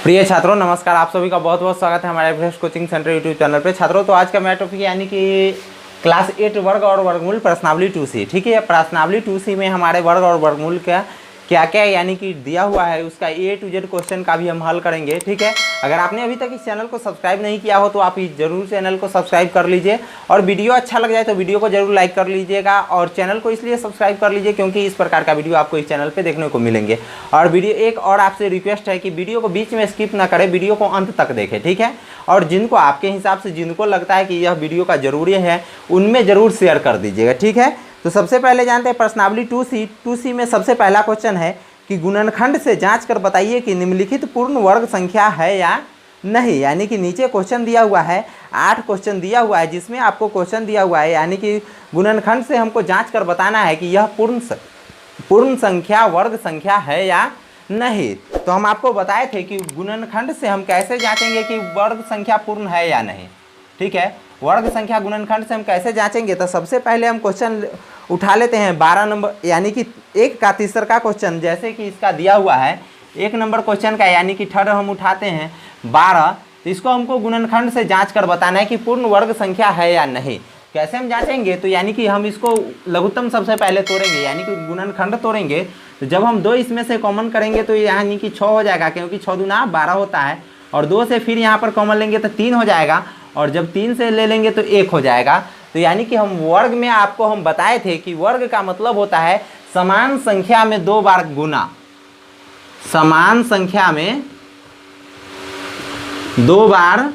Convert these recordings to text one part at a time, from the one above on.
प्रिय छात्रों नमस्कार, आप सभी का बहुत बहुत स्वागत है हमारे Everest coaching centre YouTube channel पे। छात्रों तो आज का मेरा टॉपिक यानी कि क्लास 8 वर्ग और वर्गमूल प्रश्नावली 2C। ठीक है, प्रश्नावली 2C में हमारे वर्ग और वर्गमूल का क्या क्या यानी कि दिया हुआ है, उसका A to Z क्वेश्चन का भी हम हल करेंगे। ठीक है, अगर आपने अभी तक इस चैनल को सब्सक्राइब नहीं किया हो तो आप जरूर चैनल को सब्सक्राइब कर लीजिए, और वीडियो अच्छा लग जाए तो वीडियो को जरूर लाइक कर लीजिएगा। और चैनल को इसलिए सब्सक्राइब कर लीजिए क्योंकि इस प्रकार का वीडियो आपको इस चैनल पे देखने को मिलेंगे। और वीडियो एक और आपसे रिक्वेस्ट है कि वीडियो को बीच में स्किप ना करें, वीडियो को अंत तक देखें। ठीक है, और जिनको आपके हिसाब से जिनको लगता है कि यह वीडियो का जरूरी है उनमें ज़रूर शेयर कर दीजिएगा। ठीक है, तो सबसे पहले जानते हैं प्रश्नावली 2C में सबसे पहला क्वेश्चन है कि गुणनखंड से जांच कर बताइए कि निम्नलिखित पूर्ण वर्ग संख्या है या नहीं। यानी कि नीचे क्वेश्चन दिया हुआ है, 8 क्वेश्चन दिया हुआ है जिसमें आपको क्वेश्चन दिया हुआ है यानी कि गुणनखंड से हमको जांच कर बताना है कि यह पूर्ण संख्या वर्ग संख्या है या नहीं। तो हम आपको बताए थे कि गुणनखंड से हम कैसे जांचेंगे कि वर्ग संख्या पूर्ण है या नहीं। ठीक है, वर्ग संख्या गुणनखंड से हम कैसे जांचेंगे, तो सबसे पहले हम क्वेश्चन उठा लेते हैं 12 नंबर यानी कि 1 का तीसरा का क्वेश्चन। जैसे कि इसका दिया हुआ है 1 नंबर क्वेश्चन का यानी कि थर्ड हम उठाते हैं 12, तो इसको हमको गुणनखंड से जांच कर बताना है कि पूर्ण वर्ग संख्या है या नहीं। कैसे हम जांचेंगे, तो यानी कि हम इसको लघुत्तम सबसे पहले तोड़ेंगे यानी कि गुणनखंड तोड़ेंगे। तो जब हम 2 इसमें से कॉमन करेंगे तो यानी कि 6 हो जाएगा, क्योंकि 6 दूना 12 होता है। और 2 से फिर यहाँ पर कॉमन लेंगे तो 3 हो जाएगा, और जब 3 से ले लेंगे तो 1 हो जाएगा। तो यानी कि हम वर्ग में आपको हम बताए थे कि वर्ग का मतलब होता है समान संख्या में 2 बार गुना, समान संख्या में 2 बार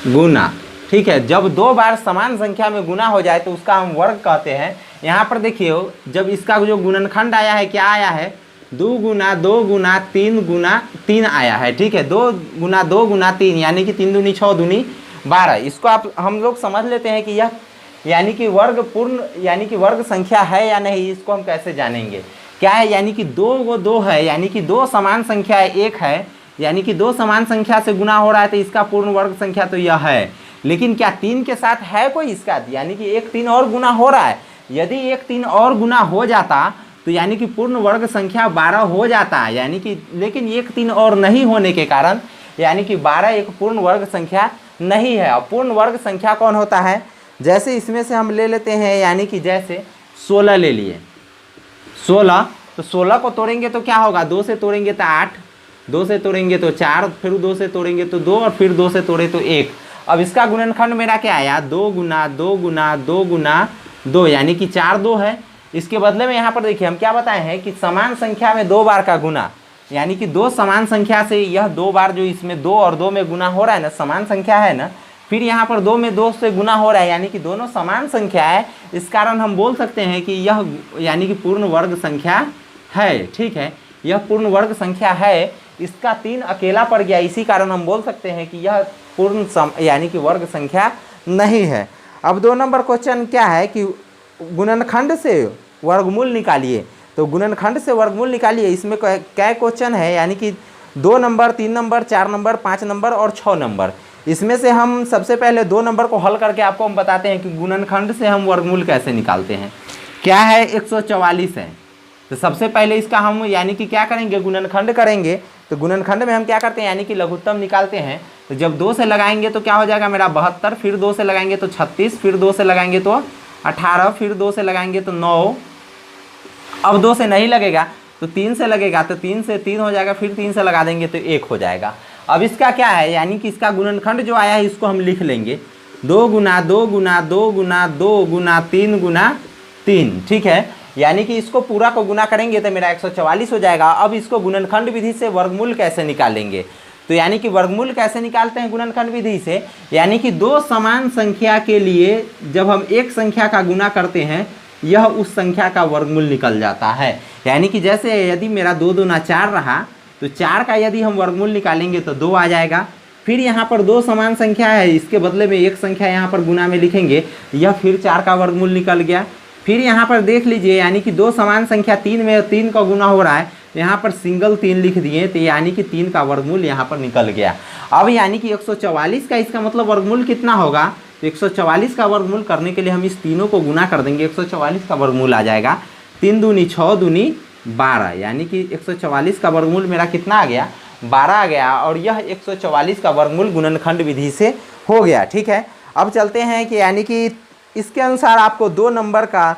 गुना। ठीक है, जब 2 बार समान संख्या में गुना हो जाए तो उसका हम वर्ग कहते हैं। यहाँ पर देखिए, जब इसका जो गुणनखंड आया है क्या आया है, 2 गुना 2 गुना 3 गुना 3 आया है। ठीक है, 2 गुना 2 गुना 3 यानी कि 3 दूनी 6 दूनी 12। इसको आप हम लोग समझ लेते हैं कि यह यानी कि वर्ग पूर्ण यानी कि वर्ग संख्या है या नहीं। इसको हम कैसे जानेंगे, क्या है यानी कि 2 है यानी कि 2 समान संख्या है, 1 है यानी कि 2 समान संख्या से गुना हो रहा है तो इसका पूर्ण वर्ग संख्या तो यह है। लेकिन क्या 3 के साथ है कोई इसका, यानी कि 1 3 और गुना हो रहा है। यदि 1 3 और गुना हो जाता तो यानी कि पूर्ण वर्ग संख्या 12 हो जाता है, यानी कि लेकिन 1 3 और नहीं होने के कारण यानी कि 12 एक पूर्ण वर्ग संख्या नहीं है। और पूर्ण वर्ग संख्या कौन होता है, जैसे इसमें से हम ले लेते हैं यानी कि जैसे 16 ले लिए, 16 तो 16 को तोड़ेंगे तो क्या होगा, 2 से तोड़ेंगे तो 8, 2 से तोड़ेंगे तो 4, फिर 2 से तोड़ेंगे तो 2, और फिर 2 से तोड़े तो 1। अब इसका गुणनखंड मेरा क्या आया, 2 गुना 2 गुना 2 गुना 2 यानी कि 4 2 है। इसके बदले में यहाँ पर देखिए हम क्या बताए हैं कि समान संख्या में 2 बार का गुना, यानी कि 2 समान संख्या से यह 2 बार जो इसमें 2 और 2 में गुना हो रहा है ना, समान संख्या है ना, फिर यहाँ पर 2 में 2 से गुना हो रहा है यानी कि दोनों समान संख्या है। इस कारण हम बोल सकते हैं कि यह यानी कि पूर्ण वर्ग संख्या है। ठीक है, यह पूर्ण वर्ग संख्या है। इसका 3 अकेला पड़ गया, इसी कारण हम बोल सकते हैं कि यह पूर्ण यानी कि वर्ग संख्या नहीं है। अब 2 नंबर क्वेश्चन क्या है कि गुणनखंड से वर्गमूल निकालिए। तो गुणनखंड से वर्गमूल निकालिए, इसमें क्या क्वेश्चन है यानी कि 2 नंबर 3 नंबर 4 नंबर 5 नंबर और 6 नंबर। इसमें से हम सबसे पहले 2 नंबर को हल करके आपको हम बताते हैं कि गुणनखंड से हम वर्गमूल कैसे निकालते हैं। क्या है, 144 है। तो सबसे पहले इसका हम यानी कि क्या करेंगे, गुणनखंड करेंगे। तो गुणनखंड में हम क्या करते हैं यानी कि लघुत्तम निकालते हैं। तो जब 2 से लगाएंगे तो क्या हो जाएगा मेरा 72, फिर 2 से लगाएंगे तो 36, फिर 2 से लगाएंगे तो 18, फिर 2 से लगाएंगे तो 9। अब 2 से नहीं लगेगा तो 3 से लगेगा, तो 3 से 3 हो जाएगा, फिर 3 से लगा देंगे तो 1 हो जाएगा। अब इसका क्या है यानी कि इसका गुणनखंड जो आया है इसको हम लिख लेंगे 2 गुना 2 गुना 2 गुना 2 गुना 3 गुना 3। ठीक है, यानी कि इसको पूरा को गुना करेंगे तो मेरा 144 हो जाएगा। अब इसको गुणनखंड विधि से वर्गमूल कैसे निकालेंगे, तो यानी कि वर्गमूल कैसे निकालते हैं गुणनखंड विधि से, यानी कि 2 समान संख्या के लिए जब हम एक संख्या का गुना करते हैं यह उस संख्या का वर्गमूल निकल जाता है। यानी कि जैसे यदि मेरा 2 दूना 4 रहा तो 4 का यदि हम वर्गमूल निकालेंगे तो 2 आ जाएगा। फिर यहाँ पर 2 समान संख्या है, इसके बदले में एक संख्या यहाँ पर गुना में लिखेंगे, यह फिर 4 का वर्गमूल निकल गया। फिर यहाँ पर देख लीजिए यानी कि 2 समान संख्या 3 में 3 का गुना हो रहा है, यहाँ पर सिंगल 3 लिख दिए तो यानी कि 3 का वर्गमूल यहाँ पर निकल गया। अब यानी कि 144 का इसका मतलब वर्गमूल कितना होगा, तो 144 का वर्गमूल करने के लिए हम इस तीनों को गुना कर देंगे, 144 का वर्गमूल आ जाएगा 3 दूनी 6 दूनी 12, यानी कि 144 का वर्गमूल मेरा कितना आ गया 12 आ गया और यह 144 का वर्गमूल गुणनखंड विधि से हो गया। ठीक है, अब चलते हैं कि यानी कि इसके अनुसार आपको 2 नंबर का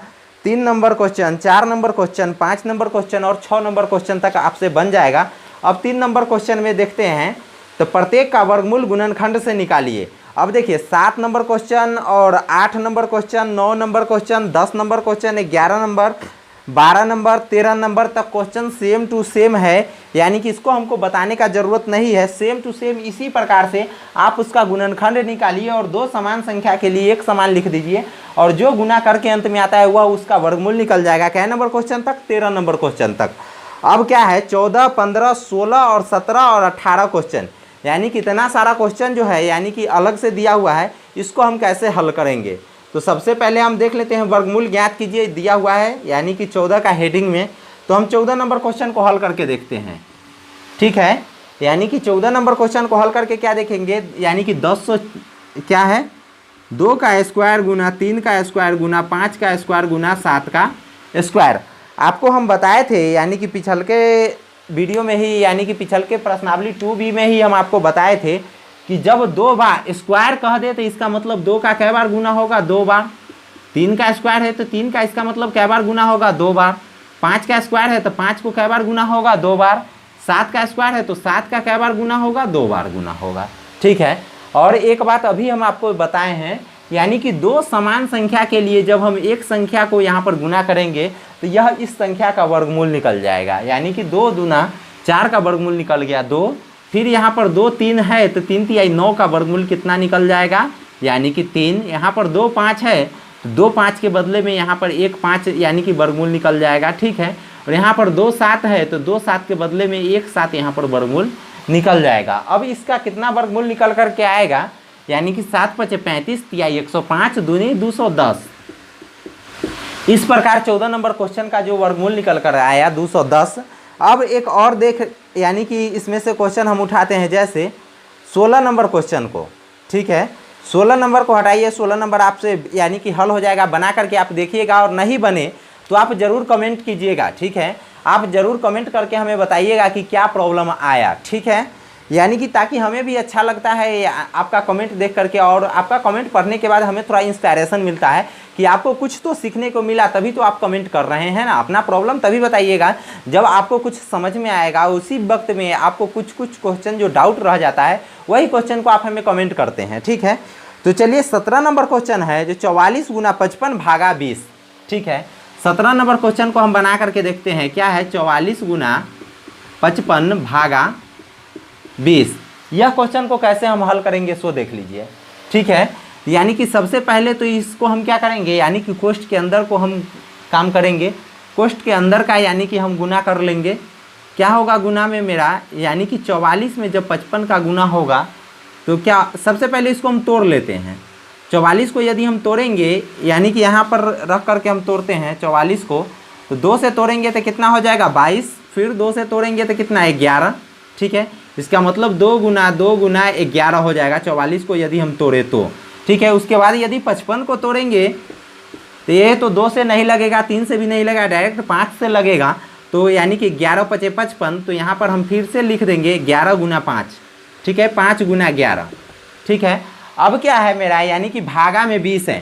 3 number question, 4 number question, 5 number question और 6 नंबर क्वेश्चन तक आपसे बन जाएगा। अब 3 नंबर क्वेश्चन में देखते हैं, तो प्रत्येक का वर्गमूल गुणनखंड से निकालिए। अब देखिए 7 नंबर क्वेश्चन और 8 number question, 9 number question, 10 number question, 11 number, 12 number, 13 number तक क्वेश्चन सेम टू सेम है, यानी कि इसको हमको बताने का ज़रूरत नहीं है। सेम टू सेम इसी प्रकार से आप उसका गुणनखंड निकालिए और 2 समान संख्या के लिए 1 समान लिख दीजिए और जो गुना करके अंत में आता है वह उसका वर्गमूल निकल जाएगा। क्या नंबर क्वेश्चन तक? 13 नंबर क्वेश्चन तक। अब क्या है 14, 15, 16 और 17 और 18 क्वेश्चन, यानी कि इतना सारा क्वेश्चन जो है यानी कि अलग से दिया हुआ है, इसको हम कैसे हल करेंगे। तो सबसे पहले हम देख लेते हैं, वर्गमूल ज्ञात कीजिए दिया हुआ है यानी कि 14 का हेडिंग में। तो हम 14 नंबर क्वेश्चन को हल करके देखते हैं। ठीक है, यानी कि 14 नंबर क्वेश्चन को हल करके क्या देखेंगे, यानी कि 10 क्या है 2 का स्क्वायर गुना 3 का स्क्वायर गुना 5 का स्क्वायर गुना 7 का स्क्वायर। आपको हम बताए थे यानी कि पिछल के वीडियो में ही, यानी कि पिछल के प्रश्नावली 2B में ही हम आपको बताए थे कि जब 2 बार स्क्वायर कह दे तो इसका मतलब 2 का कै बार गुना होगा? 2 बार। 3 का स्क्वायर है तो 3 का इसका मतलब कै बार गुना होगा? 2 बार। 5 का स्क्वायर है तो 5 को कै बार गुना होगा? 2 बार। 7 का स्क्वायर है तो 7 का कै बार गुना होगा? 2 बार गुना होगा। ठीक है, और एक बात अभी हम आपको बताए हैं, यानी कि 2 समान संख्या के लिए जब हम एक संख्या को यहाँ पर गुना करेंगे तो यह इस संख्या का वर्गमूल निकल जाएगा। यानी कि 2 दूना 4 का वर्गमूल निकल गया 2, फिर यहाँ पर 2 3 है तो 3 तिहाई 9 का वर्गमूल कितना निकल जाएगा? यानी कि 3। यहाँ पर 2 5 है तो 2 5 के बदले में यहाँ पर 1 5 यानी कि वर्गमूल निकल जाएगा। ठीक है, और यहाँ पर 2 7 है तो 2 7 के बदले में 1 7 यहाँ पर वर्गमूल निकल जाएगा। अब इसका कितना वर्गमूल निकल कर के आएगा, यानी कि 7 5 35 तिहाई 105 दूनी 210। इस प्रकार 14 नंबर क्वेश्चन का जो वर्गमूल निकल कर आया 210। अब एक और देख, यानी कि इसमें से क्वेश्चन हम उठाते हैं, जैसे 16 नंबर क्वेश्चन को। ठीक है, 16 नंबर को हटाइए, 16 नंबर आपसे यानी कि हल हो जाएगा, बना करके आप देखिएगा, और नहीं बने तो आप ज़रूर कमेंट कीजिएगा। ठीक है, आप ज़रूर कमेंट करके हमें बताइएगा कि क्या प्रॉब्लम आया। ठीक है, यानी कि ताकि हमें भी अच्छा लगता है आपका कमेंट देख करके, और आपका कमेंट पढ़ने के बाद हमें थोड़ा इंस्पायरेशन मिलता है कि आपको कुछ तो सीखने को मिला, तभी तो आप कमेंट कर रहे हैं ना। अपना प्रॉब्लम तभी बताइएगा जब आपको कुछ समझ में आएगा। उसी वक्त में आपको कुछ क्वेश्चन जो डाउट रह जाता है वही क्वेश्चन को आप हमें कमेंट करते हैं। ठीक है, तो चलिए 17 नंबर क्वेश्चन है जो 44 गुना 55 भागा 20। ठीक है, 17 नंबर क्वेश्चन को हम बना करके देखते हैं। क्या है 44 गुना 55 भागा 20। यह क्वेश्चन को कैसे हम हल करेंगे सो देख लीजिए। ठीक है, यानी कि सबसे पहले तो इसको हम क्या करेंगे, यानी कि कोष्ठ के अंदर को हम काम करेंगे। कोष्ठ के अंदर का यानी कि हम गुना कर लेंगे। क्या होगा गुना में मेरा, यानी कि 44 में जब 55 का गुना होगा तो क्या, सबसे पहले इसको हम तोड़ लेते हैं। 44 को यदि हम तोड़ेंगे, यानी कि यहाँ पर रख करके हम तोड़ते हैं 44 को, तो 2 से तोड़ेंगे तो कितना हो जाएगा 22, फिर 2 से तोड़ेंगे तो कितना 11। ठीक है, इसका मतलब 2 गुना 11 हो जाएगा 44 को यदि हम तोड़े तो। ठीक है, उसके बाद यदि 55 को तोड़ेंगे तो ये तो 2 से नहीं लगेगा, 3 से भी नहीं लगेगा, डायरेक्ट 5 से लगेगा। तो यानी कि 11 5 55, तो यहाँ पर हम फिर से लिख देंगे 11 गुना 5। ठीक है, 5 गुना 11। ठीक है, अब क्या है मेरा, यानी कि भागा में 20 है।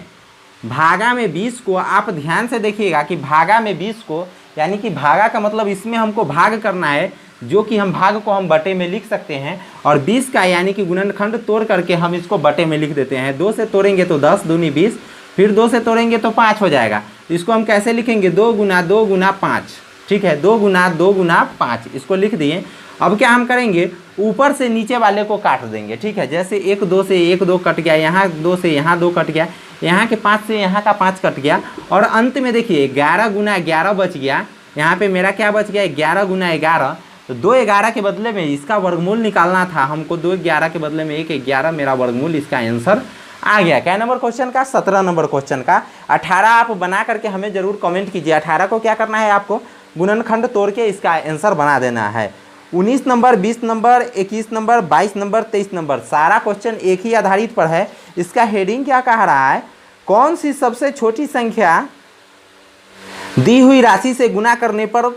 भागा में 20 को आप ध्यान से देखिएगा कि भागा में 20 को, यानी कि भागा का मतलब इसमें हमको भाग करना है, जो कि हम भाग को हम बटे में लिख सकते हैं, और 20 का यानी कि गुणनखंड तोड़ करके हम इसको बटे में लिख देते हैं। 2 से तोड़ेंगे तो 10 दूनी 20, फिर 2 से तोड़ेंगे तो 5 हो जाएगा। तो इसको हम कैसे लिखेंगे, 2 गुना 5। ठीक है, 2 गुना 5 इसको लिख दिए। अब क्या हम करेंगे, ऊपर से नीचे वाले को काट देंगे। ठीक है, जैसे 1 2 से 1 2 कट गया, यहाँ 2 से यहाँ 2 कट गया, यहाँ के 5 से यहाँ का 5 कट गया, और अंत में देखिए 11 गुना 11 बच गया। यहाँ पे मेरा क्या बच गया, 11 गुना 11। तो 2 11 के बदले में इसका वर्गमूल निकालना था हमको, 2 11 के बदले में 1 11 मेरा वर्गमूल, इसका आंसर आ गया। क्या नंबर क्वेश्चन का, 17 नंबर क्वेश्चन का। 18 आप बना करके हमें ज़रूर कमेंट कीजिए। 18 को क्या करना है, आपको गुणनखंड तोड़ के इसका आंसर बना देना है। 19 number, 20 number, 21 number, 22 number, 23 number, सारा क्वेश्चन एक ही आधारित पर है। इसका हेडिंग क्या कह रहा है, कौन सी सबसे छोटी संख्या दी हुई राशि से गुना करने पर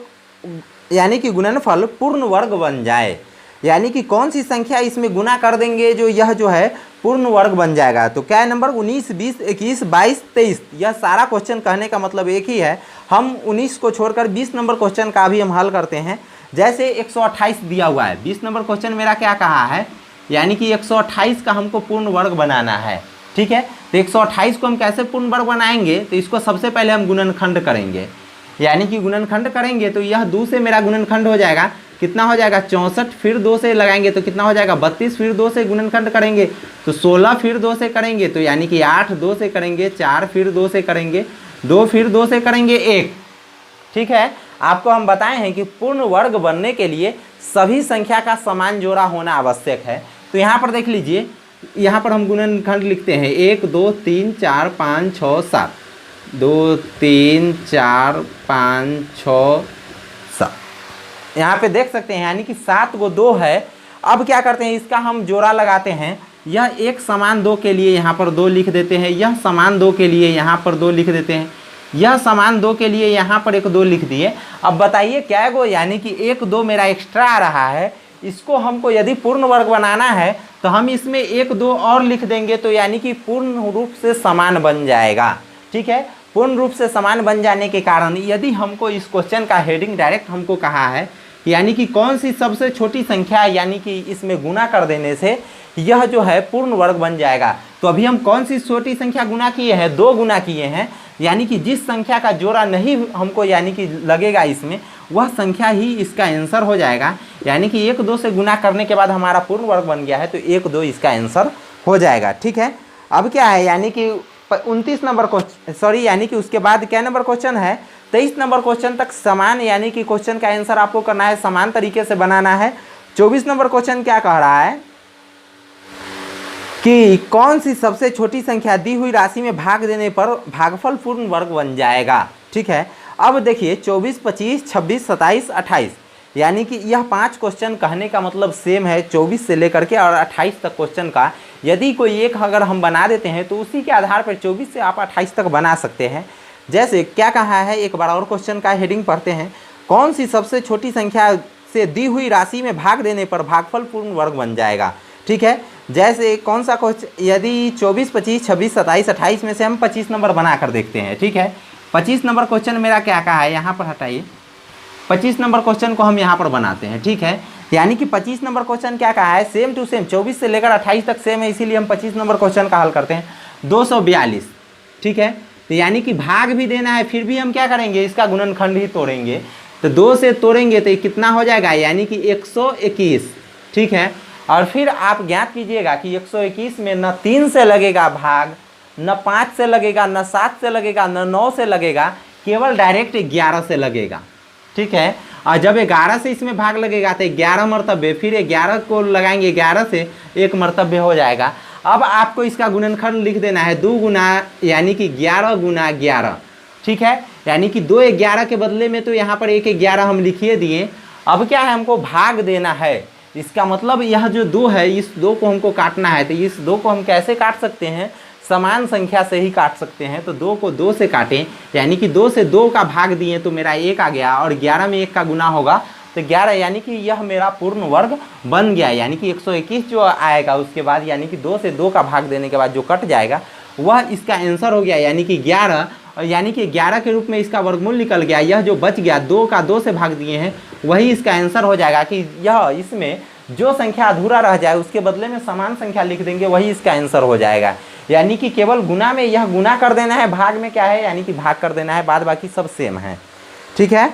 यानी कि गुणनफल पूर्ण वर्ग बन जाए। यानी कि कौन सी संख्या इसमें गुना कर देंगे जो यह जो है पूर्ण वर्ग बन जाएगा। तो क्या है नंबर 19, 20, 21, 22, 23। यह सारा क्वेश्चन कहने का मतलब एक ही है। हम 19 को छोड़कर 20 नंबर क्वेश्चन का भी हम हल करते हैं। जैसे 128 दिया हुआ है, 20 नंबर क्वेश्चन मेरा क्या कहा है, यानी कि 128 का हमको पूर्ण वर्ग बनाना है। ठीक है, तो 128 को हम कैसे पूर्ण वर्ग बनाएंगे, तो इसको सबसे पहले हम गुणनखंड करेंगे, यानी कि गुणनखंड करेंगे तो यह 2 से मेरा गुणनखंड हो जाएगा, कितना हो जाएगा 64, फिर 2 से लगाएंगे तो कितना हो जाएगा 32, फिर 2 से गुणनखंड करेंगे तो 16, फिर 2 से करेंगे तो यानी कि 8, 2 से करेंगे 4, फिर 2 से करेंगे 2, फिर 2 से करेंगे 1। ठीक है, आपको हम बताए हैं कि पूर्ण वर्ग बनने के लिए सभी संख्या का समान जोड़ा होना आवश्यक है। तो यहाँ पर देख लीजिए, यहाँ पर हम गुणनखंड लिखते हैं 1, 2, 3, 4, 5, 6, 7, 2, 3, 4, 5, 6, 7। यहाँ पे देख सकते हैं यानी कि 7 को 2 है। अब क्या करते हैं, इसका हम जोड़ा लगाते हैं। यह एक समान 2 के लिए यहाँ पर 2 लिख देते हैं, यह समान 2 के लिए यहाँ पर 2 लिख देते हैं, यह समान 2 के लिए यहाँ पर एक 2 लिख दिए। अब बताइए क्या गो, यानी कि 1, 2 मेरा एक्स्ट्रा आ रहा है। इसको हमको यदि पूर्ण वर्ग बनाना है तो हम इसमें 1, 2 और लिख देंगे, तो यानी कि पूर्ण रूप से समान बन जाएगा। ठीक है, पूर्ण रूप से समान बन जाने के कारण यदि हमको इस क्वेश्चन का हेडिंग डायरेक्ट हमको कहा है, यानी कि कौन सी सबसे छोटी संख्या, यानी कि इसमें गुना कर देने से यह जो है पूर्ण वर्ग बन जाएगा। तो अभी हम कौन सी छोटी संख्या गुना किए हैं, 2 गुना किए हैं, यानी कि जिस संख्या का जोड़ा नहीं हमको यानी कि लगेगा इसमें, वह संख्या ही इसका आंसर हो जाएगा। यानी कि 1, 2 से गुना करने के बाद हमारा पूर्ण वर्ग बन गया है, तो 1, 2 इसका आंसर हो जाएगा। ठीक है, अब क्या है, यानी कि 29 नंबर क्वेश्चन, सॉरी यानी कि उसके बाद क्या नंबर क्वेश्चन है, 23 नंबर क्वेश्चन तक समान, यानी कि क्वेश्चन का आंसर आपको करना है, समान तरीके से बनाना है। 24 नंबर क्वेश्चन क्या कह रहा है कि कौन सी सबसे छोटी संख्या दी हुई राशि में भाग देने पर भागफल पूर्ण वर्ग बन जाएगा। ठीक है, अब देखिए 24, 25, 26, 27, 28, यानी कि यह 5 क्वेश्चन कहने का मतलब सेम है, 24 से लेकर के और 28 तक क्वेश्चन का यदि कोई एक अगर हम बना देते हैं तो उसी के आधार पर 24 से आप 28 तक बना सकते हैं। जैसे क्या कहा है, एक बार और क्वेश्चन का हेडिंग पढ़ते हैं, कौन सी सबसे छोटी संख्या से दी हुई राशि में भाग देने पर भागफल पूर्ण वर्ग बन जाएगा। ठीक है, जैसे कौन सा क्वेश्चन, यदि 24, 25, 26, 27, 28 में से हम 25 नंबर बना कर देखते हैं। ठीक है, 25 नंबर क्वेश्चन मेरा क्या कहा है, यहाँ पर हटाइए, 25 नंबर क्वेश्चन को हम यहाँ पर बनाते हैं। ठीक है, यानी कि 25 नंबर क्वेश्चन क्या कहा है, सेम टू सेम 24 से लेकर 28 तक सेम है, इसीलिए हम 25 नंबर क्वेश्चन का हल करते हैं। 242। ठीक है, तो यानी कि भाग भी देना है, फिर भी हम क्या करेंगे, इसका गुणनखंड ही तोड़ेंगे। तो 2 से तोड़ेंगे तो कितना हो जाएगा, यानी कि 121। ठीक है, और फिर आप ज्ञात कीजिएगा कि 121 में न 3 से लगेगा भाग, न 5 से लगेगा, न 7 से लगेगा, न 9 से लगेगा, केवल डायरेक्ट 11 से लगेगा। ठीक है, और जब 11 से इसमें भाग लगेगा तो 11 मर्तबे, फिर 11 को लगाएंगे, 11 से 1 मर्तबे हो जाएगा। अब आपको इसका गुणनखंड लिख देना है 2 गुना, यानी कि 11 गुना 11। ठीक है, यानी कि 2 11 के बदले में तो यहाँ पर 1 11 हम लिखिए दिए। अब क्या है, हमको भाग देना है, इसका मतलब यह जो 2 है, इस 2 को हमको काटना है। तो इस 2 को हम कैसे काट सकते हैं, समान संख्या से ही काट सकते हैं। तो 2 को 2 से काटें, यानी कि 2 से 2 का भाग दिए तो मेरा 1 आ गया, और 11 में 1 का गुना होगा तो 11, यानी कि यह मेरा पूर्ण वर्ग बन गया। यानी कि 121 जो आएगा उसके बाद, यानी कि 2 से 2 का भाग देने के बाद जो कट जाएगा वह इसका आंसर हो गया, यानी कि 11। और यानी कि 11 के रूप में इसका वर्गमूल निकल गया। यह जो बच गया 2 का 2 से भाग दिए हैं, वही इसका आंसर हो जाएगा कि यह इसमें जो संख्या अधूरा रह जाए उसके बदले में समान संख्या लिख देंगे, वही इसका आंसर हो जाएगा। यानी कि केवल गुना में यह गुना कर देना है, भाग में क्या है, यानी कि भाग कर देना है, बाद बाकी सब सेम है। ठीक है,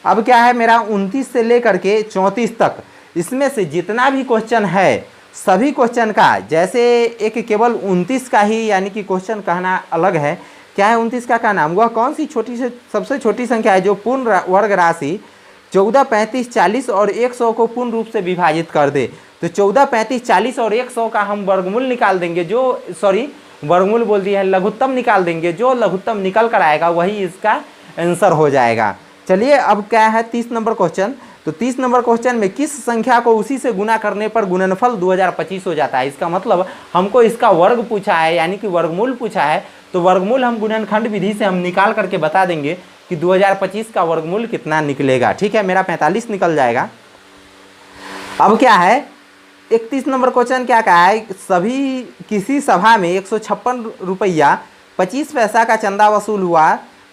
अब क्या है मेरा 29 से लेकर के 34 तक, इसमें से जितना भी क्वेश्चन है सभी क्वेश्चन का, जैसे एक केवल 29 का ही यानी कि क्वेश्चन कहना अलग है। क्या है 29 का नाम, वह कौन सी छोटी से सबसे छोटी संख्या है जो पूर्ण वर्ग राशि 14, 35, 40 और 100 को पूर्ण रूप से विभाजित कर दे। तो 14, 35, 40 और 100 का हम वर्गमूल निकाल देंगे, जो सॉरी वर्गमूल बोल दिया है, लघुत्तम निकाल देंगे। जो लघुत्तम निकल कर आएगा वही इसका आंसर हो जाएगा। चलिए अब क्या है 30 नंबर क्वेश्चन। तो 30 नंबर क्वेश्चन में किस संख्या को उसी से गुना करने पर गुणनफल 2025 हो जाता है। इसका मतलब हमको इसका वर्ग पूछा है, यानी कि वर्गमूल पूछा है। तो वर्गमूल हम गुणनखंड विधि से हम निकाल करके बता देंगे कि 2025 का वर्गमूल कितना निकलेगा। ठीक है, मेरा 45 निकल जाएगा। अब क्या है 31 नंबर क्वेश्चन क्या कहा है, सभी किसी सभा में 156 रुपया 25 पैसा का चंदा वसूल हुआ।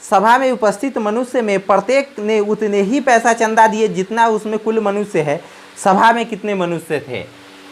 सभा में उपस्थित मनुष्य में प्रत्येक ने उतने ही पैसा चंदा दिए जितना उसमें कुल मनुष्य है। सभा में कितने मनुष्य थे?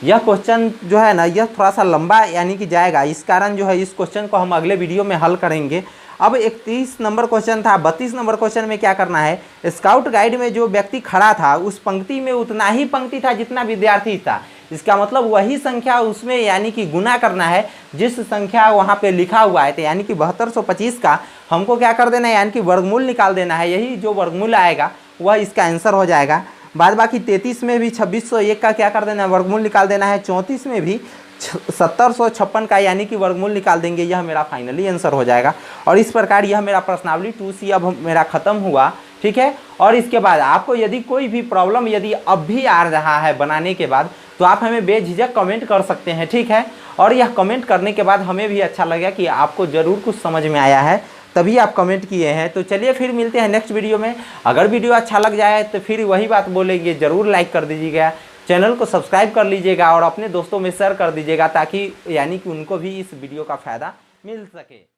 यह क्वेश्चन जो है ना यह थोड़ा सा लंबा यानी कि जाएगा, इस कारण जो है इस क्वेश्चन को हम अगले वीडियो में हल करेंगे। अब 31 नंबर क्वेश्चन था। 32 नंबर क्वेश्चन में क्या करना है, स्काउट गाइड में जो व्यक्ति खड़ा था उस पंक्ति में उतना ही पंक्ति था जितना विद्यार्थी था। इसका मतलब वही संख्या उसमें यानी कि गुना करना है जिस संख्या वहाँ पे लिखा हुआ है। तो यानी कि 7225 का हमको क्या कर देना है, यानी कि वर्गमूल निकाल देना है। यही जो वर्गमूल आएगा वह इसका आंसर हो जाएगा। बाद बाकी 33 में भी 2601 का क्या कर देना है, वर्गमूल निकाल देना है। 34 में भी 7056 का यानी कि वर्गमूल निकाल देंगे। यह मेरा फाइनली आंसर हो जाएगा। और इस प्रकार यह मेरा प्रश्नावली 2C अब मेरा ख़त्म हुआ, ठीक है। और इसके बाद आपको यदि कोई भी प्रॉब्लम यदि अब भी आ रहा है बनाने के बाद, तो आप हमें बेझिझक कमेंट कर सकते हैं, ठीक है। और यह कमेंट करने के बाद हमें भी अच्छा लगा कि आपको ज़रूर कुछ समझ में आया है, तभी आप कमेंट किए हैं। तो चलिए फिर मिलते हैं नेक्स्ट वीडियो में। अगर वीडियो अच्छा लग जाए तो फिर वही बात बोलेंगे, ज़रूर लाइक कर दीजिएगा, चैनल को सब्सक्राइब कर लीजिएगा और अपने दोस्तों में शेयर कर दीजिएगा ताकि यानी कि उनको भी इस वीडियो का फ़ायदा मिल सके।